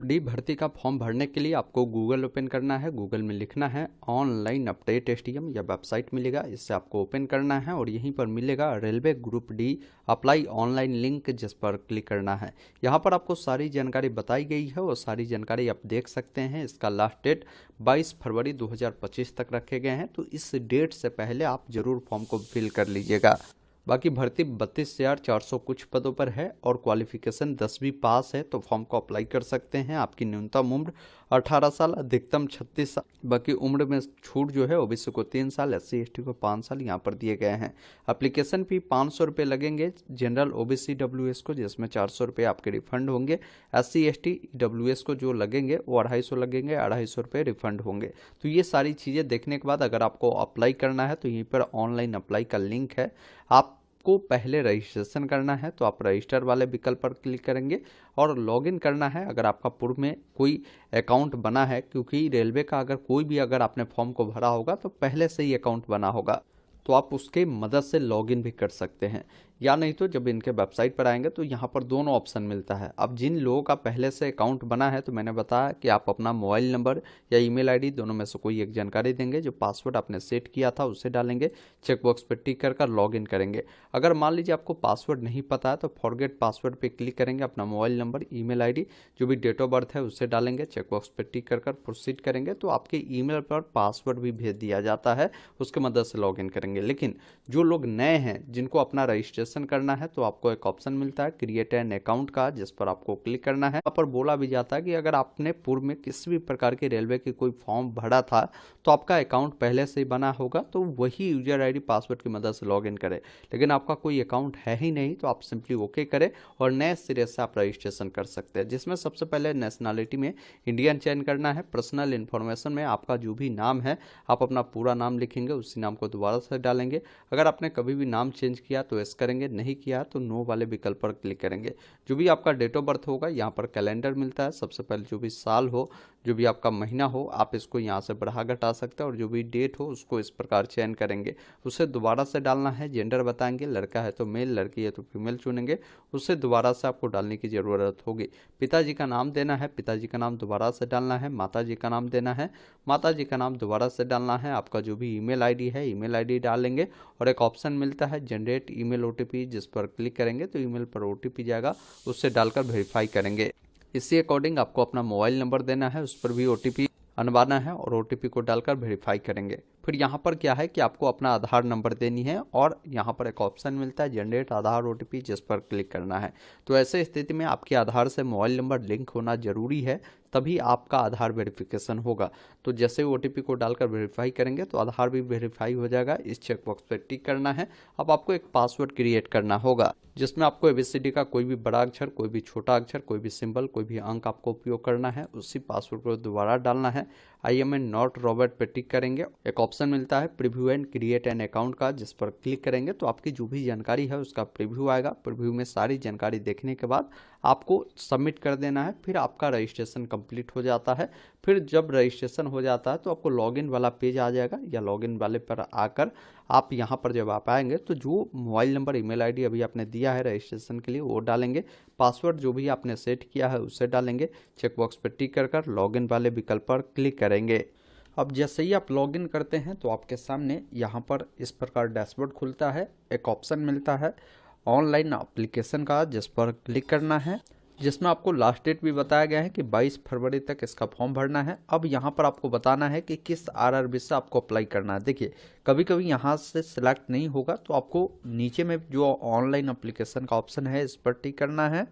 D भर्ती का form भरने के लिए आपको गूगल ओपन करना है। गूगल में लिखना है ऑनलाइन अपडेट एसटीएम या वेबसाइट मिलेगा, इससे आपको ओपन करना है और यहीं पर मिलेगा railway group D apply online link, जिस पर क्लिक करना है। यहाँ पर आपको सारी जानकारी बताई गई है और सारी जानकारी आप देख सकते हैं। इसका लास्ट डेट 22 फरवरी 2025 तक रखे गए हैं, तो इस डेट से पहले आप जरूर फॉर्म को फिल कर लीजिएगा। बाकी भर्ती 32,400 कुछ पदों पर है और क्वालिफिकेशन 10वीं पास है, तो फॉर्म को अप्लाई कर सकते हैं। आपकी न्यूनतम उम्र 18 साल, अधिकतम 36 साल। बाकी उम्र में छूट जो है ओबीसी को 3 साल, एससी एसटी को 5 साल यहाँ पर दिए गए हैं। एप्लीकेशन फी 500 रुपये लगेंगे जनरल ओबीसी डब्ल्यूएस को, जिसमें 400 रुपये आपके रिफंड होंगे। एससी एसटी डब्ल्यूएस को जो लगेंगे वो 250 लगेंगे, 250 रुपये रिफंड होंगे। तो ये सारी चीज़ें देखने के बाद अगर आपको अप्लाई करना है तो यहीं पर ऑनलाइन अप्लाई का लिंक है। आपको पहले रजिस्ट्रेशन करना है तो आप रजिस्टर वाले विकल्प पर क्लिक करेंगे और लॉगिन करना है। अगर आपका पूर्व में कोई अकाउंट बना है, क्योंकि रेलवे का अगर कोई भी अगर आपने फॉर्म को भरा होगा तो पहले से ही अकाउंट बना होगा, तो आप उसके मदद से लॉगिन भी कर सकते हैं। या नहीं तो जब इनके वेबसाइट पर आएंगे तो यहाँ पर दोनों ऑप्शन मिलता है। अब जिन लोगों का पहले से अकाउंट बना है तो मैंने बताया कि आप अपना मोबाइल नंबर या ईमेल आईडी दोनों में से कोई एक जानकारी देंगे, जो पासवर्ड आपने सेट किया था उसे डालेंगे, चेकबॉक्स पर टिक कर लॉगिन करेंगे। अगर मान लीजिए आपको पासवर्ड नहीं पता है तो फॉरगेट पासवर्ड पे क्लिक करेंगे, अपना मोबाइल नंबर, ईमेल आईडी, जो भी डेट ऑफ बर्थ है उसे डालेंगे, चेकबॉक्स पर टिक कर प्रोसीड करेंगे तो आपके ईमेल पर पासवर्ड भी भेज दिया जाता है, उसके मदद से लॉगिन करेंगे। लेकिन जो लोग नए हैं जिनको अपना रजिस्ट्रेशन करना है तो आपको एक ऑप्शन मिलता है क्रिएट एन अकाउंट का, जिस पर आपको क्लिक करना है। यहाँ पर बोला भी जाता है कि अगर आपने पूर्व में किसी भी प्रकार के रेलवे के कोई फॉर्म भरा था तो आपका अकाउंट पहले से ही बना होगा, तो वही यूजर आईडी पासवर्ड की मदद से लॉगिन करें। लेकिन आपका कोई अकाउंट है ही नहीं तो आप सिंपली ओके करें और नए सिरे से आप रजिस्ट्रेशन कर सकते हैं, जिसमें सबसे पहले नेशनलिटी में इंडियन चयन करना है। पर्सनल इन्फॉर्मेशन में आपका जो भी नाम है आप अपना पूरा नाम लिखेंगे, उसी नाम को दोबारा से डालेंगे। अगर आपने कभी भी नाम चेंज किया तो यस करेंगे, नहीं किया तो नो वाले विकल्प पर क्लिक करेंगे। जो भी आपका डेट ऑफ बर्थ होगा यहाँ पर कैलेंडर मिलता है, सबसे पहले जो भी साल हो, जो भी आपका महीना हो, आप इसको यहाँ से बढ़ा घटा सकते हैं और जो भी डेट हो उसको इस प्रकार चयन करेंगे। उसे दोबारा से डालना है, जेंडर बताएंगे, लड़का है तो मेल, लड़की है तो फीमेल चुनेंगे, उससे दोबारा से आपको डालने की ज़रूरत होगी। पिताजी का नाम देना है, पिताजी का नाम दोबारा से डालना है। माता जी का नाम देना है, माता जी का नाम दोबारा से डालना है। आपका जो भी ईमेल आईडी है ईमेल आईडी डालेंगे और एक ऑप्शन मिलता है जनरेट ईमेल ओटीपी, जिस पर क्लिक करेंगे तो ईमेल पर ओटीपी जाएगा, उससे डालकर वेरीफाई करेंगे। इसी अकॉर्डिंग आपको अपना मोबाइल नंबर देना है, उस पर भी ओटीपी अनवाना है और ओटीपी को डालकर वेरीफाई करेंगे। फिर यहाँ पर क्या है कि आपको अपना आधार नंबर देनी है और यहाँ पर एक ऑप्शन मिलता है जनरेट आधार ओटीपी, जिस पर क्लिक करना है। तो ऐसे स्थिति में आपके आधार से मोबाइल नंबर लिंक होना जरूरी है, तभी आपका आधार वेरिफिकेशन होगा। तो जैसे ही ओटीपी को डालकर वेरीफाई करेंगे तो आधार भी वेरीफाई हो जाएगा। इस चेकबॉक्स पर टिक करना है। अब आपको एक पासवर्ड क्रिएट करना होगा, जिसमें आपको एबीसीडी का कोई भी बड़ा अक्षर, कोई भी छोटा अक्षर, कोई भी सिंबल, कोई भी अंक आपको उपयोग करना है। उसी पासवर्ड को दोबारा डालना है। I am an not robot पे टिक करेंगे। एक ऑप्शन मिलता है preview and create an account का, जिस पर क्लिक करेंगे तो आपकी जो भी जानकारी है उसका प्रीव्यू आएगा। प्रीव्यू में सारी जानकारी देखने के बाद आपको सबमिट कर देना है, फिर आपका रजिस्ट्रेशन कंप्लीट हो जाता है। फिर जब रजिस्ट्रेशन हो जाता है तो आपको लॉगिन वाला पेज आ जाएगा, या लॉगिन वाले पर आकर आप यहाँ पर जब आप आएंगे तो जो मोबाइल नंबर ईमेल आईडी अभी आपने दिया है रजिस्ट्रेशन के लिए वो डालेंगे, पासवर्ड जो भी आपने सेट किया है उसे डालेंगे, चेकबॉक्स पर टिक कर लॉगिन वाले विकल्प पर क्लिक करेंगे। अब जैसे ही आप लॉगिन करते हैं तो आपके सामने यहाँ पर इस प्रकार डैशबोर्ड खुलता है। एक ऑप्शन मिलता है ऑनलाइन एप्लीकेशन का, जिस पर क्लिक करना है, जिसमें आपको लास्ट डेट भी बताया गया है कि 22 फरवरी तक इसका फॉर्म भरना है। अब यहाँ पर आपको बताना है कि किस आरआरबी से आपको अप्लाई करना है। देखिए कभी कभी यहाँ से सिलेक्ट नहीं होगा तो आपको नीचे में जो ऑनलाइन एप्लीकेशन का ऑप्शन है इस पर टिक करना है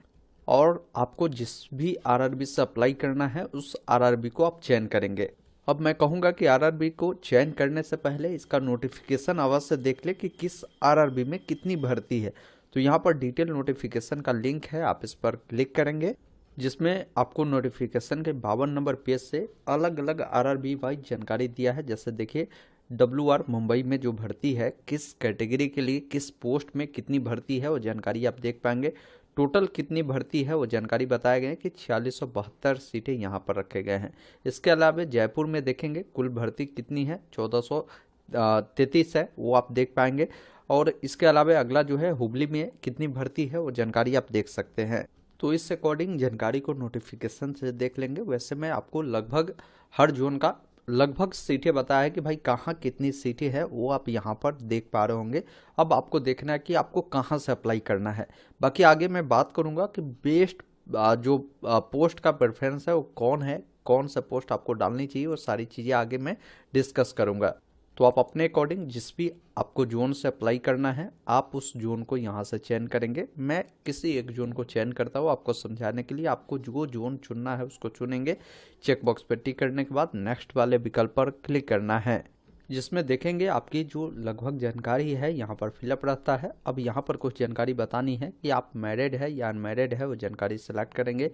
और आपको जिस भी आरआरबी से अप्लाई करना है उस आरआरबी को आप चयन करेंगे। अब मैं कहूँगा कि आरआरबी को चयन करने से पहले इसका नोटिफिकेशन अवश्य देख ले कि किस आरआरबी में कितनी भर्ती है। तो यहाँ पर डिटेल नोटिफिकेशन का लिंक है, आप इस पर क्लिक करेंगे, जिसमें आपको नोटिफिकेशन के 52 नंबर पेज से अलग अलग आरआरबी वाइज जानकारी दिया है। जैसे देखिए WR मुंबई में जो भर्ती है, किस कैटेगरी के लिए किस पोस्ट में कितनी भर्ती है वो जानकारी आप देख पाएंगे। टोटल कितनी भर्ती है वो जानकारी बताए गए हैं कि 4672 सीटें यहाँ पर रखे गए हैं। इसके अलावा जयपुर में देखेंगे कुल भर्ती कितनी है, 1433 है, वो आप देख पाएंगे। और इसके अलावा अगला जो है हुबली में कितनी भर्ती है वो जानकारी आप देख सकते हैं। तो इस अकॉर्डिंग जानकारी को नोटिफिकेशन से देख लेंगे। वैसे मैं आपको लगभग हर जोन का लगभग सीटें बताया है कि भाई कहाँ कितनी सीटें है, वो आप यहाँ पर देख पा रहे होंगे। अब आपको देखना है कि आपको कहाँ से अप्लाई करना है। बाकी आगे मैं बात करूँगा कि बेस्ट जो पोस्ट का प्रेफरेंस है वो कौन है, कौन सा पोस्ट आपको डालनी चाहिए, वो सारी चीज़ें आगे मैं डिस्कस करूँगा। तो आप अपने अकॉर्डिंग जिस भी आपको जोन से अप्लाई करना है, आप उस जोन को यहाँ से चयन करेंगे। मैं किसी एक जोन को चयन करता हूँ आपको समझाने के लिए। आपको जो जोन चुनना है उसको चुनेंगे, चेकबॉक्स पर टिक करने के बाद नेक्स्ट वाले विकल्प पर क्लिक करना है, जिसमें देखेंगे आपकी जो लगभग जानकारी है यहाँ पर फिलअप रहता है। अब यहाँ पर कुछ जानकारी बतानी है कि आप मैरिड है या अनमैरिड है, वो जानकारी सेलेक्ट करेंगे।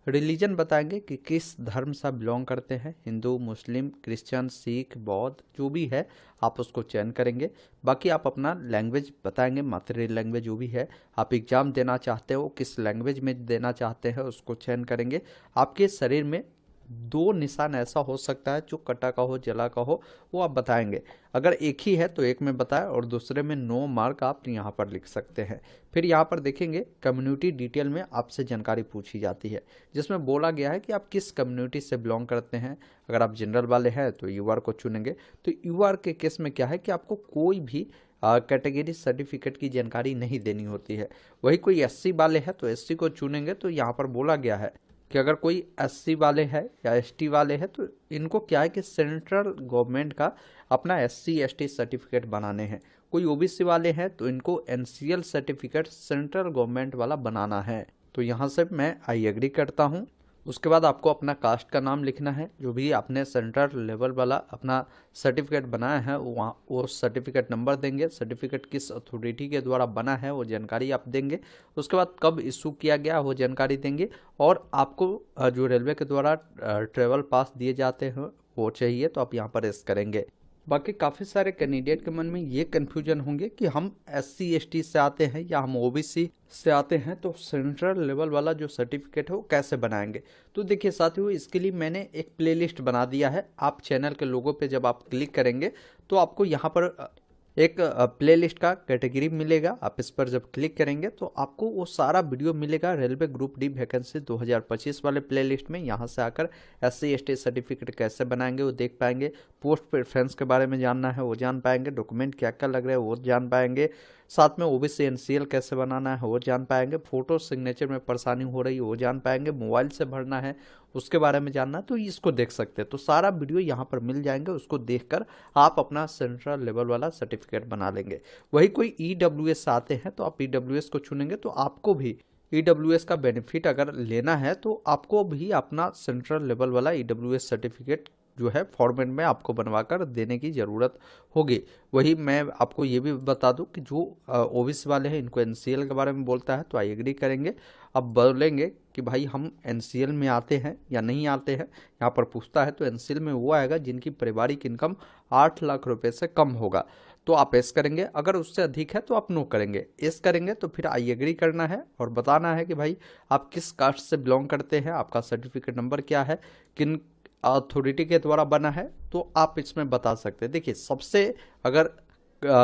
रिलीजन बताएंगे कि किस धर्म से बिलोंग करते हैं, हिंदू, मुस्लिम, क्रिश्चियन, सिख, बौद्ध, जो भी है आप उसको चयन करेंगे। बाकी आप अपना लैंग्वेज बताएंगे, मातृ लैंग्वेज जो भी है आप एग्ज़ाम देना चाहते हो, किस लैंग्वेज में देना चाहते हैं उसको चयन करेंगे। आपके शरीर में 2 निशान ऐसा हो सकता है जो कटा का हो, जला का हो, वो आप बताएंगे। अगर एक ही है तो एक में बताएं और दूसरे में नो मार्क आप यहाँ पर लिख सकते हैं। फिर यहाँ पर देखेंगे कम्युनिटी डिटेल में आपसे जानकारी पूछी जाती है, जिसमें बोला गया है कि आप किस कम्युनिटी से बिलोंग करते हैं। अगर आप जनरल वाले हैं तो यूआर को चुनेंगे। तो यूआर के केस में क्या है कि आपको कोई भी कैटेगरी सर्टिफिकेट की जानकारी नहीं देनी होती है। वही कोई एससी वाले हैं तो एससी को चुनेंगे। तो यहाँ पर बोला गया है कि अगर कोई एससी वाले हैं या एसटी वाले हैं तो इनको क्या है कि सेंट्रल गवर्नमेंट का अपना एससी एसटी सर्टिफिकेट बनाने हैं। कोई ओबीसी वाले हैं तो इनको एनसीएल सर्टिफिकेट सेंट्रल गवर्नमेंट वाला बनाना है। तो यहाँ से मैं आई एग्री करता हूँ। उसके बाद आपको अपना कास्ट का नाम लिखना है, जो भी आपने सेंट्रल लेवल वाला अपना सर्टिफिकेट बनाया है वहाँ वो सर्टिफिकेट नंबर देंगे। सर्टिफिकेट किस अथॉरिटी के द्वारा बना है वो जानकारी आप देंगे। उसके बाद कब इशू किया गया वो जानकारी देंगे। और आपको जो रेलवे के द्वारा ट्रेवल पास दिए जाते हैं वो चाहिए, तो आप यहाँ पर एस करेंगे। बाकी काफ़ी सारे कैंडिडेट के मन में ये कन्फ्यूजन होंगे कि हम SC ST से आते हैं या हम OBC से आते हैं, तो सेंट्रल लेवल वाला जो सर्टिफिकेट है वो कैसे बनाएंगे। तो देखिए साथियों, इसके लिए मैंने एक प्लेलिस्ट बना दिया है। आप चैनल के लोगो पे जब आप क्लिक करेंगे तो आपको यहाँ पर एक प्लेलिस्ट का कैटेगरी मिलेगा। आप इस पर जब क्लिक करेंगे तो आपको वो सारा वीडियो मिलेगा रेलवे ग्रुप डी वैकेंसी 2025 वाले प्लेलिस्ट में। यहाँ से आकर SC ST सर्टिफिकेट कैसे बनाएंगे वो देख पाएंगे। पोस्ट प्रेफरेंस के बारे में जानना है वो जान पाएंगे। डॉक्यूमेंट क्या क्या लग रहा है वो जान पाएंगे। साथ में OBC NCL कैसे बनाना है वो जान पाएंगे। फोटो सिग्नेचर में परेशानी हो रही है वो जान पाएंगे। मोबाइल से भरना है उसके बारे में जानना है तो इसको देख सकते हैं। तो सारा वीडियो यहाँ पर मिल जाएंगे, उसको देखकर आप अपना सेंट्रल लेवल वाला सर्टिफिकेट बना लेंगे। वही कोई EWS आते हैं तो आप EWS को चुनेंगे तो आपको भी EWS का बेनिफिट अगर लेना है तो आपको भी अपना सेंट्रल लेवल वाला EWS सर्टिफिकेट जो है फॉर्मेट में आपको बनवाकर देने की ज़रूरत होगी। वही मैं आपको ये भी बता दूं कि जो OBC वाले हैं इनको NCL के बारे में बोलता है तो आई एग्री करेंगे। अब बोलेंगे कि भाई हम NCL में आते हैं या नहीं आते हैं, यहाँ पर पूछता है तो NCL में वो आएगा जिनकी पारिवारिक इनकम 8 लाख रुपए से कम होगा, तो आप एस करेंगे। अगर उससे अधिक है तो आप नो करेंगे। एस करेंगे तो फिर आई एग्री करना है और बताना है कि भाई आप किस कास्ट से बिलोंग करते हैं, आपका सर्टिफिकेट नंबर क्या है, किन अथॉरिटी के द्वारा बना है, तो आप इसमें बता सकते हैं। देखिए सबसे अगर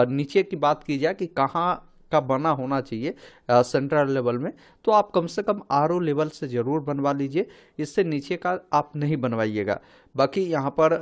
नीचे की बात की जाए कि कहाँ का बना होना चाहिए सेंट्रल लेवल में, तो आप कम से कम RO लेवल से ज़रूर बनवा लीजिए। इससे नीचे का आप नहीं बनवाइएगा। बाकी यहाँ पर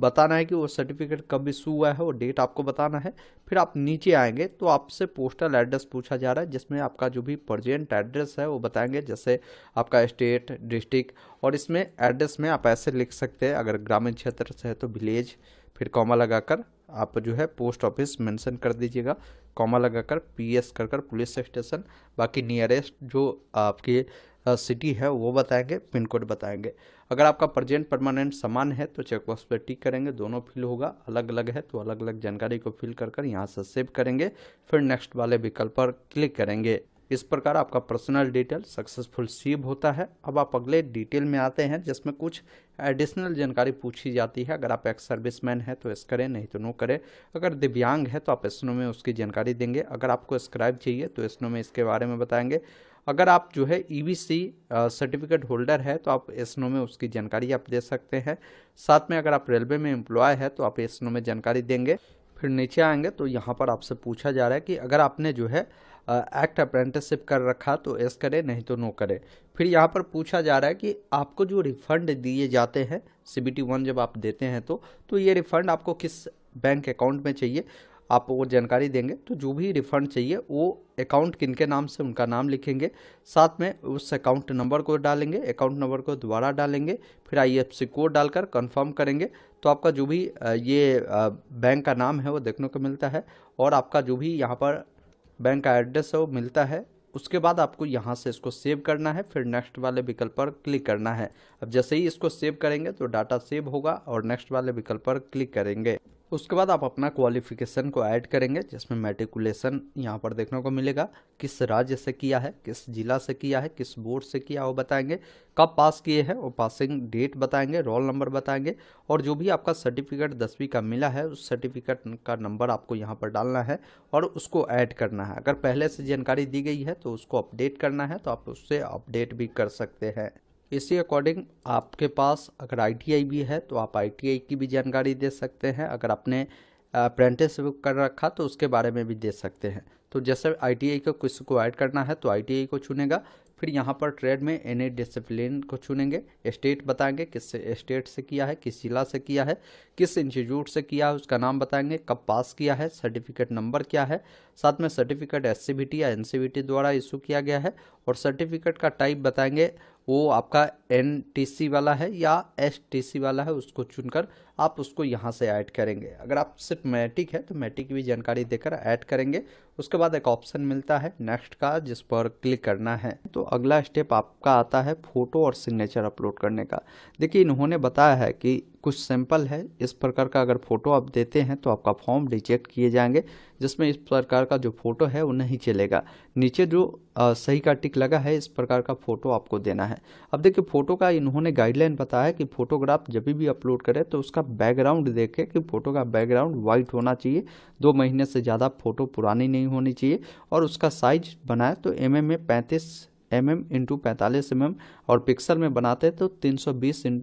बताना है कि वो सर्टिफिकेट कब इशू हुआ है, वो डेट आपको बताना है। फिर आप नीचे आएंगे तो आपसे पोस्टल एड्रेस पूछा जा रहा है, जिसमें आपका जो भी प्रेजेंट एड्रेस है वो बताएंगे, जैसे आपका स्टेट, डिस्ट्रिक्ट। और इसमें एड्रेस में आप ऐसे लिख सकते हैं, अगर ग्रामीण क्षेत्र से है तो विलेज, फिर कॉमा लगाकर आप जो है पोस्ट ऑफिस मेंशन कर दीजिएगा, कॉमा लगाकर PS कर पुलिस स्टेशन। बाकी नियरेस्ट जो आपकी सिटी है वो बताएंगे, पिन कोड बताएंगे। अगर आपका प्रेजेंट परमानेंट समान है तो चेकबॉक्स पर टिक करेंगे, दोनों फिल होगा। अलग अलग है तो अलग अलग जानकारी को फिल कर यहाँ से सेव करेंगे, फिर नेक्स्ट वाले विकल्प पर क्लिक करेंगे। इस प्रकार आपका पर्सनल डिटेल सक्सेसफुल सेव होता है। अब आप अगले डिटेल में आते हैं, जिसमें कुछ एडिशनल जानकारी पूछी जाती है। अगर आप एक्स सर्विसमैन है तो एस करें, नहीं तो नो करें। अगर दिव्यांग है तो आप एसनो में उसकी जानकारी देंगे। अगर आपको स्क्राइब चाहिए तो एसनो में इसके बारे में बताएंगे। अगर आप जो है EBC सर्टिफिकेट होल्डर है तो आप एसनो में उसकी जानकारी आप दे सकते हैं। साथ में अगर आप रेलवे में एम्प्लॉय है तो आप एसनो में जानकारी देंगे। फिर नीचे आएंगे तो यहाँ पर आपसे पूछा जा रहा है कि अगर आपने जो है एक्ट अप्रेंटिसशिप कर रखा तो एस करें, नहीं तो नो करें। फिर यहाँ पर पूछा जा रहा है कि आपको जो रिफंड दिए जाते हैं CBT 1 जब आप देते हैं तो ये रिफंड आपको किस बैंक अकाउंट में चाहिए, आप वो जानकारी देंगे। तो जो भी रिफंड चाहिए वो अकाउंट किनके नाम से, उनका नाम लिखेंगे, साथ में उस अकाउंट नंबर को डालेंगे, अकाउंट नंबर को दोबारा डालेंगे, फिर IFSC कोड डालकर कंफर्म करेंगे। तो आपका जो भी ये बैंक का नाम है वो देखने को मिलता है, और आपका जो भी यहाँ पर बैंक का एड्रेस है वो मिलता है। उसके बाद आपको यहाँ से इसको सेव करना है, फिर नेक्स्ट वाले विकल्प पर क्लिक करना है। अब जैसे ही इसको सेव करेंगे तो डाटा सेव होगा और नेक्स्ट वाले विकल्प पर क्लिक करेंगे। उसके बाद आप अपना क्वालिफिकेशन को ऐड करेंगे, जिसमें मैट्रिकुलेशन यहाँ पर देखने को मिलेगा, किस राज्य से किया है, किस जिला से किया है, किस बोर्ड से किया वो बताएंगे, कब पास किए हैं वो पासिंग डेट बताएंगे, रोल नंबर बताएंगे, और जो भी आपका सर्टिफिकेट 10वीं का मिला है उस सर्टिफिकेट का नंबर आपको यहाँ पर डालना है और उसको ऐड करना है। अगर पहले से जानकारी दी गई है तो उसको अपडेट करना है, तो आप उससे अपडेट भी कर सकते हैं। इसी अकॉर्डिंग आपके पास अगर ITI भी है तो आप ITI की भी जानकारी दे सकते हैं। अगर आपने अप्रेंटिसशिप कर रखा तो उसके बारे में भी दे सकते हैं। तो जैसे ITI को किसी को ऐड करना है तो ITI को चुनेगा, फिर यहाँ पर ट्रेड में एनी डिसिप्लिन को चुनेंगे, स्टेट बताएंगे किस स्टेट से किया है, किस जिला से किया है, किस इंस्टीट्यूट से किया है उसका नाम बताएंगे, कब पास किया है, सर्टिफिकेट नंबर क्या है, साथ में सर्टिफिकेट SCBT या NCBT द्वारा इशू किया गया है, और सर्टिफिकेट का टाइप बताएंगे वो आपका NTC वाला है या STC वाला है, उसको चुनकर आप उसको यहाँ से ऐड करेंगे। अगर आप सिर्फ मैट्रिक है तो मैट्रिक की भी जानकारी देकर ऐड करेंगे। उसके बाद एक ऑप्शन मिलता है नेक्स्ट का, जिस पर क्लिक करना है। तो अगला स्टेप आपका आता है फोटो और सिग्नेचर अपलोड करने का। देखिए इन्होंने बताया है कि कुछ सैंपल है, इस प्रकार का अगर फोटो आप देते हैं तो आपका फॉर्म रिजेक्ट किए जाएंगे, जिसमें इस प्रकार का जो फोटो है वो नहीं चलेगा। नीचे जो सही का टिक लगा है इस प्रकार का फोटो आपको देना है। अब देखिए फोटो का इन्होंने गाइडलाइन बताया है कि फोटोग्राफ जब भी अपलोड करें तो उसका बैकग्राउंड देखें कि फोटो का बैकग्राउंड वाइट होना चाहिए, 2 महीने से ज़्यादा फोटो पुरानी नहीं होनी चाहिए, और उसका साइज बनाए तो mm में 35 mm × 45 mm, और पिक्सल में बनाते हैं तो 320 ×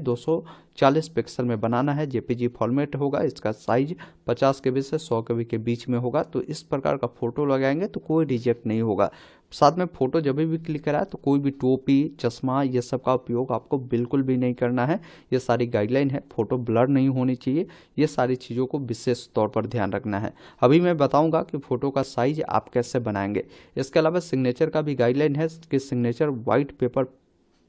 240 पिक्सल में बनाना है। JPG फॉर्मेट होगा, इसका साइज 50 KB से 100 KB के बीच में होगा। तो इस प्रकार का फोटो लगाएंगे तो कोई रिजेक्ट नहीं होगा। साथ में फोटो जब भी क्लिक कराए तो कोई भी टोपी, चश्मा, ये सब का उपयोग आपको बिल्कुल भी नहीं करना है। ये सारी गाइडलाइन है। फोटो ब्लर नहीं होनी चाहिए, ये सारी चीज़ों को विशेष तौर पर ध्यान रखना है। अभी मैं बताऊंगा कि फ़ोटो का साइज आप कैसे बनाएंगे। इसके अलावा सिग्नेचर का भी गाइडलाइन है कि सिग्नेचर वाइट पेपर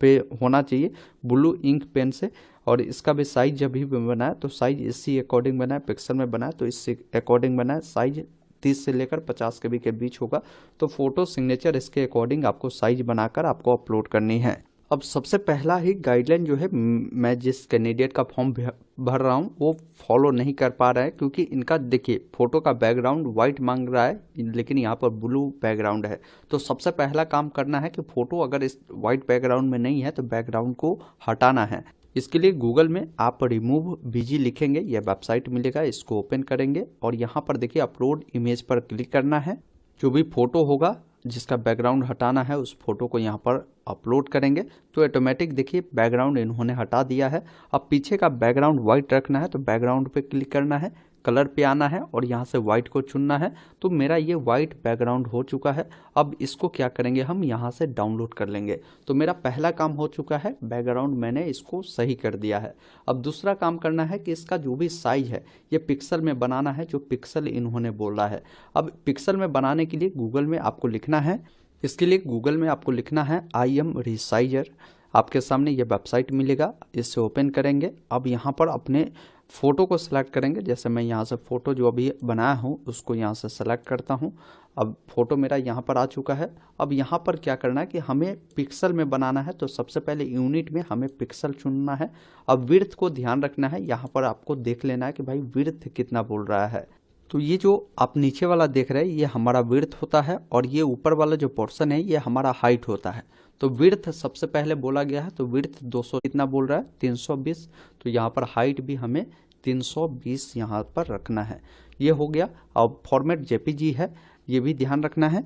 पे होना चाहिए, ब्लू इंक पेन से, और इसका भी साइज जब भी बनाए तो साइज इसी अकॉर्डिंग बनाए, पिक्सल में बनाए तो इससे अकॉर्डिंग बनाए, साइज 30 से लेकर 50 KB के बीच होगा। तो फोटो सिग्नेचर इसके अकॉर्डिंग आपको साइज बनाकर आपको अपलोड करनी है। अब सबसे पहला ही गाइडलाइन जो है, मैं जिस कैंडिडेट का फॉर्म भर रहा हूँ वो फॉलो नहीं कर पा रहा है, क्योंकि इनका देखिए फोटो का बैकग्राउंड वाइट मांग रहा है लेकिन यहाँ पर ब्लू बैकग्राउंड है। तो सबसे पहला काम करना है कि फ़ोटो अगर इस वाइट बैकग्राउंड में नहीं है तो बैकग्राउंड को हटाना है। इसके लिए गूगल में आप रिमूव BG लिखेंगे, यह वेबसाइट मिलेगा, इसको ओपन करेंगे और यहाँ पर देखिए अपलोड इमेज पर क्लिक करना है। जो भी फोटो होगा जिसका बैकग्राउंड हटाना है उस फोटो को यहाँ पर अपलोड करेंगे तो ऑटोमेटिक देखिए बैकग्राउंड इन्होंने हटा दिया है। अब पीछे का बैकग्राउंड वाइट रखना है तो बैकग्राउंड पे क्लिक करना है, कलर पे आना है और यहाँ से वाइट को चुनना है। तो मेरा ये वाइट बैकग्राउंड हो चुका है। अब इसको क्या करेंगे, हम यहाँ से डाउनलोड कर लेंगे। तो मेरा पहला काम हो चुका है, बैकग्राउंड मैंने इसको सही कर दिया है। अब दूसरा काम करना है कि इसका जो भी साइज है ये पिक्सल में बनाना है, जो पिक्सल इन्होंने बोला है। अब पिक्सल में बनाने के लिए गूगल में आपको लिखना है, इसके लिए गूगल में आपको लिखना है IM Resizer। आपके सामने ये वेबसाइट मिलेगा, इससे ओपन करेंगे। अब यहाँ पर अपने फ़ोटो को सिलेक्ट करेंगे। जैसे मैं यहाँ से फ़ोटो जो अभी बनाया हूँ उसको यहाँ से सेलेक्ट करता हूँ। अब फ़ोटो मेरा यहाँ पर आ चुका है। अब यहाँ पर क्या करना है कि हमें पिक्सल में बनाना है, तो सबसे पहले यूनिट में हमें पिक्सल चुनना है। अब विड्थ को ध्यान रखना है, यहाँ पर आपको देख लेना है कि भाई विड्थ कितना बोल रहा है। तो ये जो आप नीचे वाला देख रहे हैं ये हमारा विड्थ होता है और ये ऊपर वाला जो पोर्शन है ये हमारा हाइट होता है। तो विड्थ सबसे पहले बोला गया है, तो विड्थ 200 कितना बोल रहा है, 320। तो यहाँ पर हाइट भी हमें 320 यहाँ पर रखना है। ये हो गया। अब फॉर्मेट JPG है, ये भी ध्यान रखना है।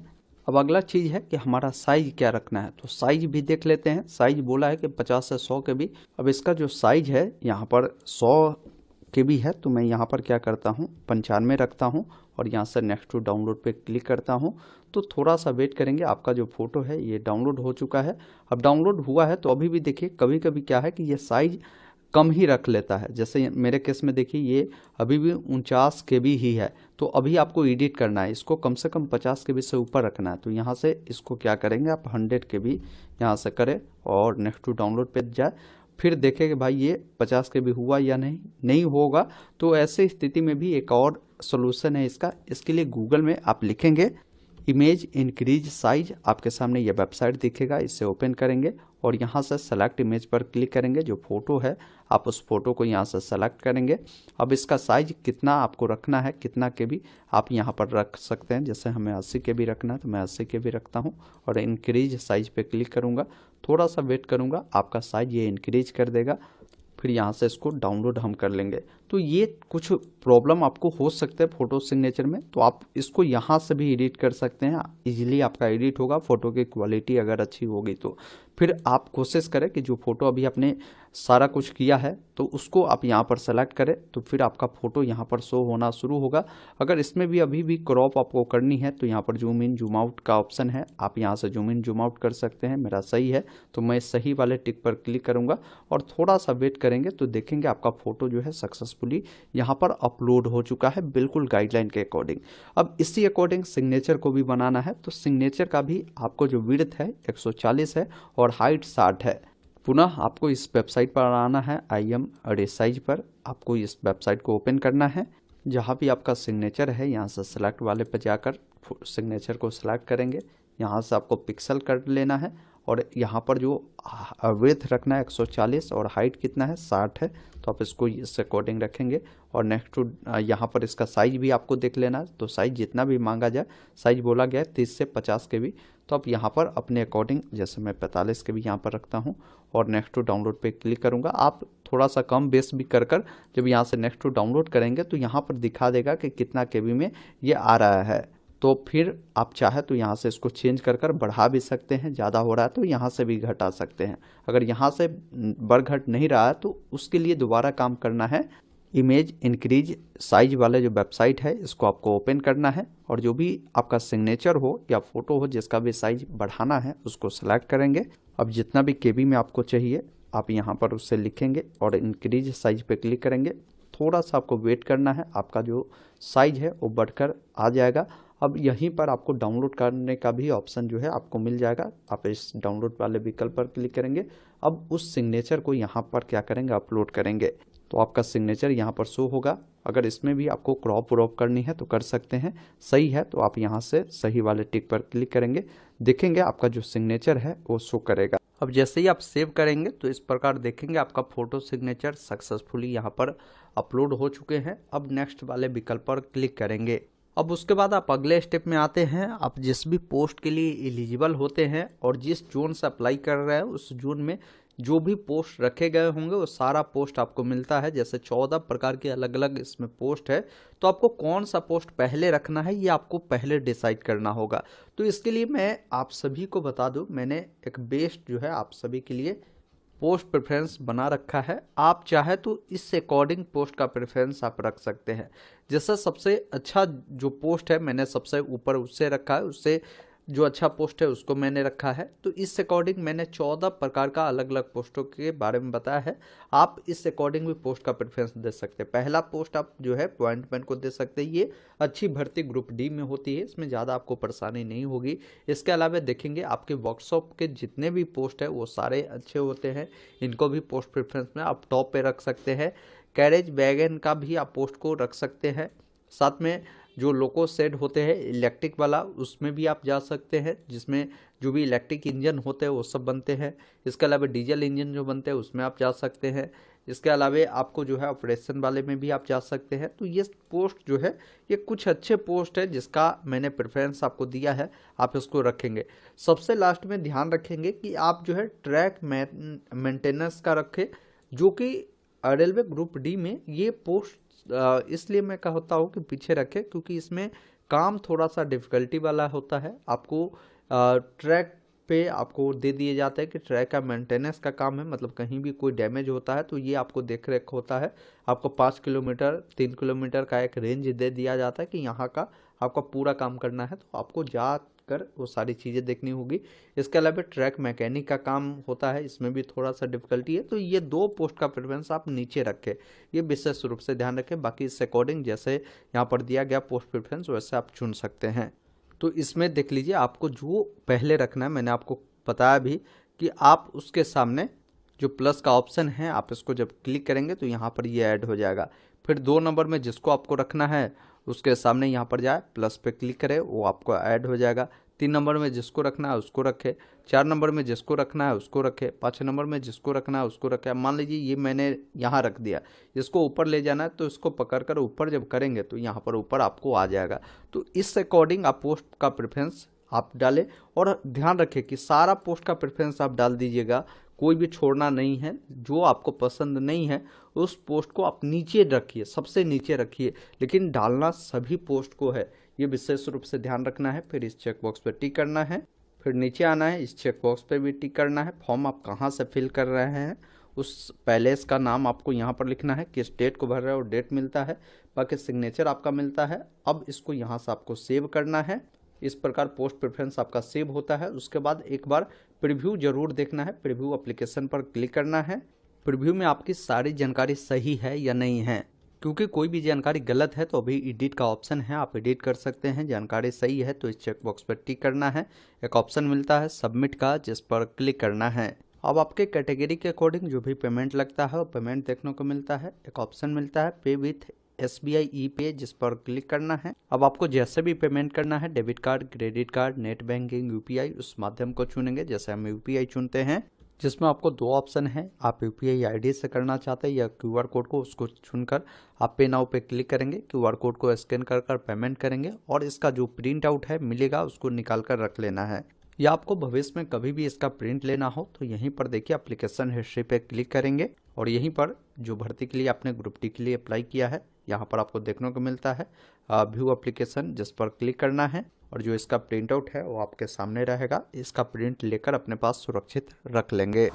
अब अगला चीज़ है कि हमारा साइज क्या रखना है, तो साइज भी देख लेते हैं। साइज बोला है कि 50 से 100 KB। अब इसका जो साइज है यहाँ पर 100 KB है, तो मैं यहाँ पर क्या करता हूँ 95 रखता हूँ और यहाँ से नेक्स्ट टू डाउनलोड पे क्लिक करता हूँ। तो थोड़ा सा वेट करेंगे, आपका जो फ़ोटो है ये डाउनलोड हो चुका है। अब डाउनलोड हुआ है तो अभी भी देखिए कभी कभी क्या है कि ये साइज़ कम ही रख लेता है। जैसे मेरे केस में देखिए ये अभी भी 49 KB ही है। तो अभी आपको एडिट करना है, इसको कम से कम 50 KB से ऊपर रखना है। तो यहाँ से इसको क्या करेंगे आप 100 KB यहाँ से करें और नेक्स्ट टू डाउनलोड पे जाए, फिर देखें कि भाई ये 50 KB हुआ या नहीं होगा। तो ऐसी स्थिति में भी एक और सोल्यूशन है इसका। इसके लिए गूगल में आप लिखेंगे इमेज इंक्रीज साइज, आपके सामने ये वेबसाइट दिखेगा, इससे ओपन करेंगे और यहाँ से सेलेक्ट इमेज पर क्लिक करेंगे। जो फोटो है आप उस फोटो को यहाँ से सेलेक्ट करेंगे। अब इसका साइज कितना आपको रखना है, कितना KB आप यहाँ पर रख सकते हैं। जैसे हमें 80 KB रखना है तो मैं 80 KB रखता हूँ और इंक्रीज साइज पे क्लिक करूँगा। थोड़ा सा वेट करूँगा, आपका साइज ये इंक्रीज कर देगा। फिर यहाँ से इसको डाउनलोड हम कर लेंगे। तो ये कुछ प्रॉब्लम आपको हो सकते हैं फ़ोटो सिग्नेचर में, तो आप इसको यहाँ से भी एडिट कर सकते हैं। इजीली आपका एडिट होगा, फ़ोटो की क्वालिटी अगर अच्छी होगी तो। फिर आप कोशिश करें कि जो फ़ोटो अभी आपने सारा कुछ किया है तो उसको आप यहाँ पर सेलेक्ट करें, तो फिर आपका फ़ोटो यहाँ पर शो होना शुरू होगा। अगर इसमें भी अभी भी क्रॉप आपको करनी है तो यहाँ पर जूम इन जूम आउट का ऑप्शन है, आप यहाँ से जूम इन जूम आउट कर सकते हैं। मेरा सही है तो मैं सही वाले टिक पर क्लिक करूँगा और थोड़ा सा वेट करेंगे तो देखेंगे आपका फ़ोटो जो है सक्सेसफुली यहाँ पर अपलोड हो चुका है, बिल्कुल गाइडलाइन के अकॉर्डिंग। अब इसी अकॉर्डिंग सिग्नेचर को भी बनाना है, तो सिग्नेचर का भी आपको जो विड्थ है 140 है और हाइट 60 है। पुनः आपको इस वेबसाइट पर आना है, IM Resize पर आपको इस वेबसाइट को ओपन करना है। जहाँ भी आपका सिग्नेचर है यहाँ से सेलेक्ट वाले पर जाकर सिग्नेचर को सिलेक्ट करेंगे। यहाँ से आपको पिक्सल कर लेना है और यहाँ पर जो विड्थ रखना है 140 और हाइट कितना है 60 है, तो आप इसको इस अकॉर्डिंग रखेंगे। और नेक्स्ट टू यहाँ पर इसका साइज भी आपको देख लेना है, तो साइज जितना भी मांगा जाए, साइज बोला गया है 30 से 50 KB, तो आप यहाँ पर अपने अकॉर्डिंग, जैसे मैं 45 KB यहाँ पर रखता हूँ और नेक्स्ट टू डाउनलोड पे क्लिक करूँगा। आप थोड़ा सा कम बेस भी कर जब यहाँ से नेक्स्ट टू डाउनलोड करेंगे तो यहाँ पर दिखा देगा कि कितना KB में ये आ रहा है। तो फिर आप चाहे तो यहाँ से इसको चेंज कर बढ़ा भी सकते हैं, ज़्यादा हो रहा है तो यहाँ से भी घटा सकते हैं। अगर यहाँ से बढ़ घट नहीं रहा है तो उसके लिए दोबारा काम करना है। इमेज इंक्रीज साइज वाले जो वेबसाइट है इसको आपको ओपन करना है और जो भी आपका सिग्नेचर हो या फोटो हो जिसका भी साइज बढ़ाना है उसको सेलेक्ट करेंगे। अब जितना भी KB में आपको चाहिए आप यहाँ पर उससे लिखेंगे और इंक्रीज साइज पे क्लिक करेंगे। थोड़ा सा आपको वेट करना है, आपका जो साइज है वो बढ़कर आ जाएगा। अब यहीं पर आपको डाउनलोड करने का भी ऑप्शन जो है आपको मिल जाएगा, आप इस डाउनलोड वाले विकल्प पर क्लिक करेंगे। अब उस सिग्नेचर को यहाँ पर क्या करेंगे, अपलोड करेंगे, तो आपका सिग्नेचर यहाँ पर शो होगा। अगर इसमें भी आपको क्रॉप व्रॉप करनी है तो कर सकते हैं, सही है तो आप यहाँ से सही वाले टिक पर क्लिक करेंगे, देखेंगे आपका जो सिग्नेचर है वो शो करेगा। अब जैसे ही आप सेव करेंगे तो इस प्रकार देखेंगे आपका फोटो सिग्नेचर सक्सेसफुली यहाँ पर अपलोड हो चुके हैं। अब नेक्स्ट वाले विकल्प पर क्लिक करेंगे। अब उसके बाद आप अगले स्टेप में आते हैं। आप जिस भी पोस्ट के लिए एलिजिबल होते हैं और जिस जोन से अप्लाई कर रहे हैं उस जोन में जो भी पोस्ट रखे गए होंगे वो सारा पोस्ट आपको मिलता है। जैसे 14 प्रकार के अलग अलग इसमें पोस्ट है, तो आपको कौन सा पोस्ट पहले रखना है ये आपको पहले डिसाइड करना होगा। तो इसके लिए मैं आप सभी को बता दूं, मैंने एक बेस्ट जो है आप सभी के लिए पोस्ट प्रेफरेंस बना रखा है। आप चाहे तो इस अकॉर्डिंग पोस्ट का प्रेफरेंस आप रख सकते हैं। जैसे सबसे अच्छा जो पोस्ट है मैंने सबसे ऊपर उससे रखा है, उससे जो अच्छा पोस्ट है उसको मैंने रखा है। तो इस अकॉर्डिंग मैंने 14 प्रकार का अलग अलग पोस्टों के बारे में बताया है। आप इस अकॉर्डिंग भी पोस्ट का प्रेफरेंस दे सकते हैं। पहला पोस्ट आप जो है अपॉइंटमेंट को दे सकते हैं, ये अच्छी भर्ती ग्रुप D में होती है, इसमें ज़्यादा आपको परेशानी नहीं होगी। इसके अलावा देखेंगे आपके वर्कशॉप के जितने भी पोस्ट है वो सारे अच्छे होते हैं, इनको भी पोस्ट प्रेफरेंस में आप टॉप पे रख सकते हैं। कैरेज वैगन का भी आप पोस्ट को रख सकते हैं। साथ में जो लोको शेड होते हैं इलेक्ट्रिक वाला उसमें भी आप जा सकते हैं, जिसमें जो भी इलेक्ट्रिक इंजन होते हैं वो सब बनते हैं। इसके अलावा डीजल इंजन जो बनते हैं उसमें आप जा सकते हैं। इसके अलावा आपको जो है ऑपरेशन वाले में भी आप जा सकते हैं। तो ये पोस्ट जो है ये कुछ अच्छे पोस्ट है जिसका मैंने प्रेफरेंस आपको दिया है, आप इसको रखेंगे। सबसे लास्ट में ध्यान रखेंगे कि आप जो है ट्रैक मेंटेनेंस का रखें, जो कि रेलवे ग्रुप D में ये पोस्ट इसलिए मैं कहता हूँ कि पीछे रखें क्योंकि इसमें काम थोड़ा सा डिफ़िकल्टी वाला होता है। आपको ट्रैक पे आपको दे दिए जाते हैं कि ट्रैक का मेंटेनेंस का काम है, मतलब कहीं भी कोई डैमेज होता है तो ये आपको देख रेख होता है। आपको 5 किलोमीटर 3 किलोमीटर का एक रेंज दे दिया जाता है कि यहाँ का आपका पूरा काम करना है, तो आपको जाकर वो सारी चीज़ें देखनी होगी। इसके अलावा ट्रैक मैकेनिक का काम होता है, इसमें भी थोड़ा सा डिफिकल्टी है। तो ये 2 पोस्ट का प्रेफरेंस आप नीचे रखें, ये विशेष रूप से ध्यान रखें। बाकी इस अकॉर्डिंग जैसे यहाँ पर दिया गया पोस्ट प्रेफरेंस वैसे आप चुन सकते हैं। तो इसमें देख लीजिए आपको जो पहले रखना है, मैंने आपको बताया भी कि आप उसके सामने जो प्लस का ऑप्शन है आप इसको जब क्लिक करेंगे तो यहाँ पर ये ऐड हो जाएगा। फिर 2 नंबर में जिसको आपको रखना है उसके सामने यहाँ पर जाए प्लस पे क्लिक करें, वो आपको ऐड हो जाएगा। 3 नंबर में जिसको रखना है उसको रखे, 4 नंबर में जिसको रखना है उसको रखे, 5 नंबर में जिसको रखना है उसको रखे। मान लीजिए ये मैंने यहाँ रख दिया, इसको ऊपर ले जाना है तो इसको पकड़ कर ऊपर जब करेंगे तो यहाँ पर ऊपर आपको आ जाएगा। तो इस अकॉर्डिंग आप पोस्ट का प्रेफरेंस आप डालें, और ध्यान रखें कि सारा पोस्ट का प्रेफरेंस आप डाल दीजिएगा, कोई भी छोड़ना नहीं है। जो आपको पसंद नहीं है उस पोस्ट को आप नीचे रखिए, सबसे नीचे रखिए, लेकिन डालना सभी पोस्ट को है, ये विशेष रूप से ध्यान रखना है। फिर इस चेक बॉक्स पर टिक करना है, फिर नीचे आना है, इस चेक बॉक्स पे भी टिक करना है। फॉर्म आप कहाँ से फिल कर रहे हैं उस पैलेस का नाम आपको यहाँ पर लिखना है, किस डेट को भर रहे हो डेट मिलता है, बाकी सिग्नेचर आपका मिलता है। अब इसको यहाँ से आपको सेव करना है। इस प्रकार पोस्ट प्रेफरेंस आपका सेव होता है। उसके बाद एक बार प्रीव्यू जरूर देखना है, प्रीव्यू एप्लीकेशन पर क्लिक करना है। प्रीव्यू में आपकी सारी जानकारी सही है या नहीं है, क्योंकि कोई भी जानकारी गलत है तो अभी एडिट का ऑप्शन है, आप एडिट कर सकते हैं। जानकारी सही है तो इस चेक बॉक्स पर टिक करना है। एक ऑप्शन मिलता है सबमिट का, जिस पर क्लिक करना है। अब आपके कैटेगरी के अकॉर्डिंग जो भी पेमेंट लगता है वो पेमेंट देखने को मिलता है। एक ऑप्शन मिलता है पे विथ SBI ई-पे, जिस पर क्लिक करना है। अब आपको जैसे भी पेमेंट करना है, debit card, credit card, net banking, UPI, उस माध्यम को चुनेंगे। जैसे हम UPI चुनते हैं, जिसमें आपको 2 ऑप्शन है, आप UPI ID से करना चाहते हैं या QR कोड को, उसको चुनकर आप पे नाउ पे क्लिक करेंगे। QR कोड को स्कैन कर पेमेंट करेंगे, और इसका जो प्रिंट आउट है मिलेगा उसको निकाल कर रख लेना है। या आपको भविष्य में कभी भी इसका प्रिंट लेना हो तो यहीं पर देखिए एप्लीकेशन हिस्ट्री पे क्लिक करेंगे, और यहीं पर जो भर्ती के लिए आपने ग्रुप डी के लिए अप्लाई किया है यहाँ पर आपको देखने को मिलता है व्यू एप्लीकेशन, जिस पर क्लिक करना है। और जो इसका प्रिंट आउट है वो आपके सामने रहेगा, इसका प्रिंट लेकर अपने पास सुरक्षित रख लेंगे।